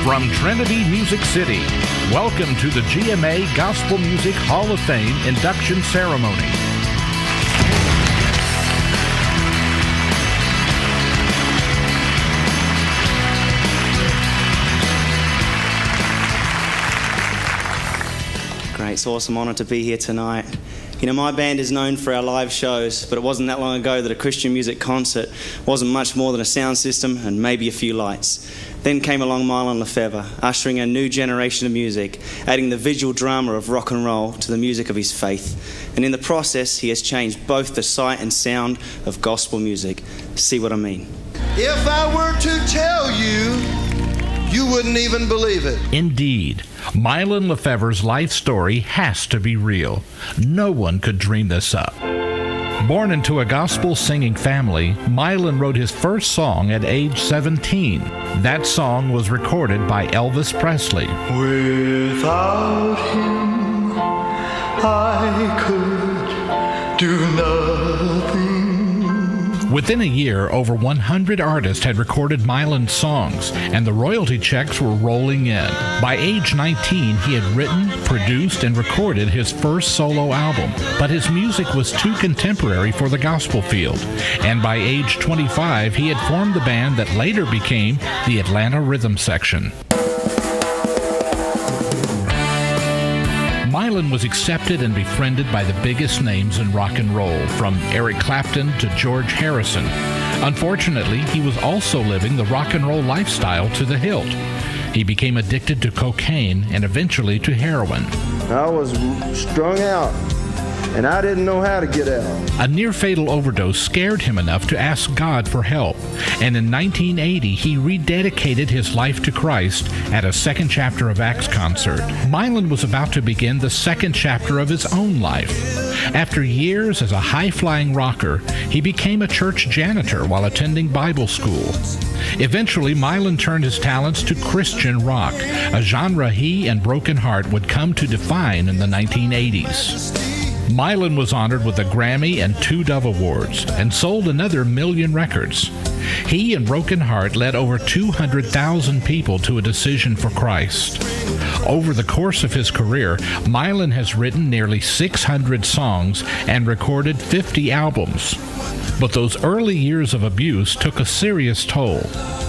From Trinity Music City, welcome to the GMA Gospel Music Hall of Fame induction ceremony. Great, it's awesome honor to be here tonight. You know, my band is known for our live shows, but it wasn't that long ago that a Christian music concert wasn't much more than a sound system and maybe a few lights. Then came along Mylon Fevre, ushering a new generation of music, adding the visual drama of rock and roll to the music of his faith. And in the process, he has changed both the sight and sound of gospel music. See what I mean? If I were to tell you, you wouldn't even believe it. Indeed, Mylon Fevre's life story has to be real. No one could dream this up. Born into a gospel-singing family, Mylon wrote his first song at age 17. That song was recorded by Elvis Presley. Without him, I could do nothing. Within a year, over 100 artists had recorded Mylon's songs, and the royalty checks were rolling in. By age 19, he had written, produced, and recorded his first solo album, but his music was too contemporary for the gospel field. And by age 25, he had formed the band that later became the Atlanta Rhythm Section. Mylon was accepted and befriended by the biggest names in rock and roll, from Eric Clapton to George Harrison. Unfortunately, he was also living the rock and roll lifestyle to the hilt. He became addicted to cocaine and eventually to heroin. I was strung out, and I didn't know how to get out. A near-fatal overdose scared him enough to ask God for help, and in 1980 he rededicated his life to Christ at a Second Chapter of Acts concert. Mylon was about to begin the second chapter of his own life. After years as a high-flying rocker, he became a church janitor while attending Bible school. Eventually, Mylon turned his talents to Christian rock, a genre he and Broken Heart would come to define in the 1980s. Mylon was honored with a Grammy and 2 Dove Awards and sold another 1 million records. He and Broken Heart led over 200,000 people to a decision for Christ. Over the course of his career, Mylon has written nearly 600 songs and recorded 50 albums. But those early years of abuse took a serious toll.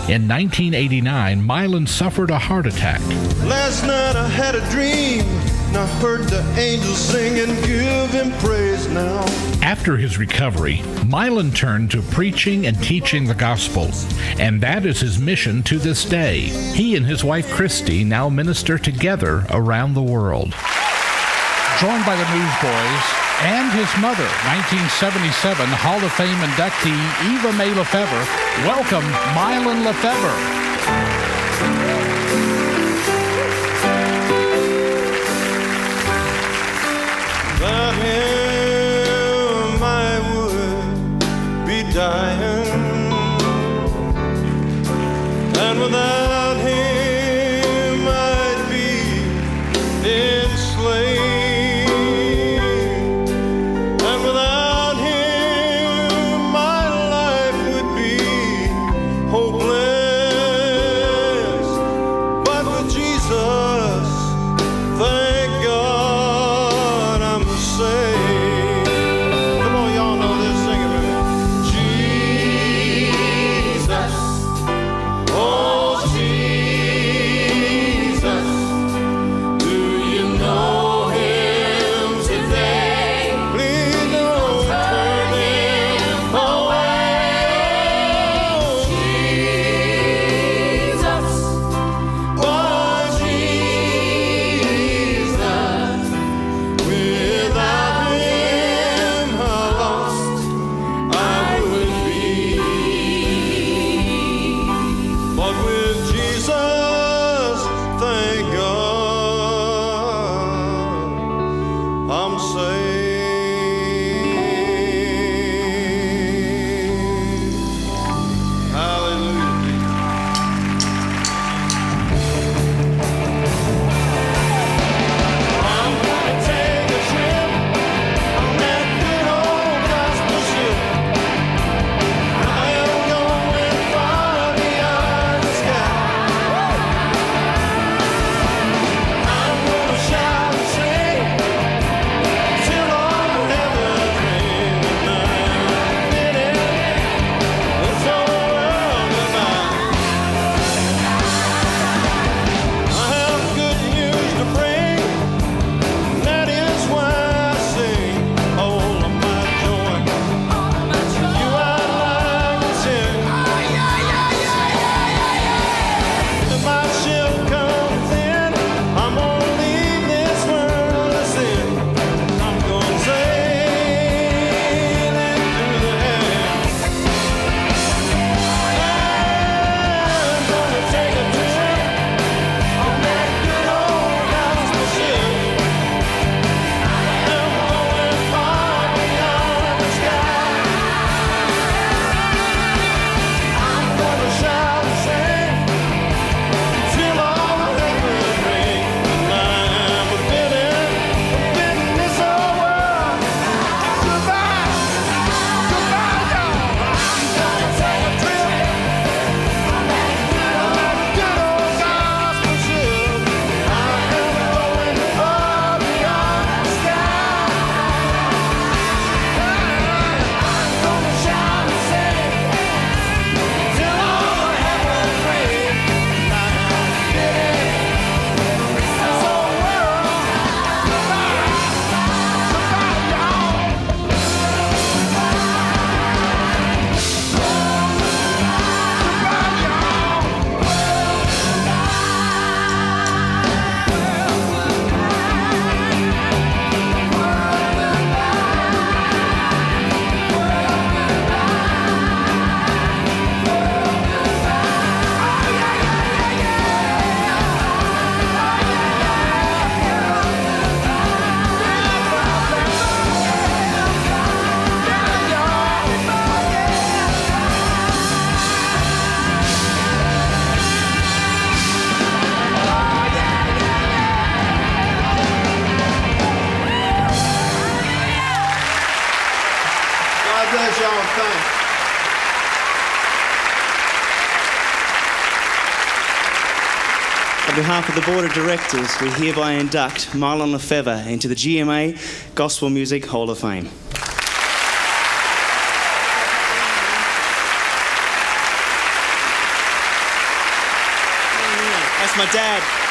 In 1989, Mylon suffered a heart attack. Last night I had a dream, and I heard the angels sing and give him praise now. After his recovery, Mylon turned to preaching and teaching the gospel, and that is his mission to this day. He and his wife Christy now minister together around the world. Joined by the Newsboys and his mother, 1977 Hall of Fame inductee Eva Mae Lefevre, welcome Mylon Lefevre. Without him, I would be dying, and without him, I'd be enslaved. sky. God bless y'all. Thanks. On behalf of the Board of Directors, we hereby induct Mylon and Fevre into the GMA Gospel Music Hall of Fame. That's my dad.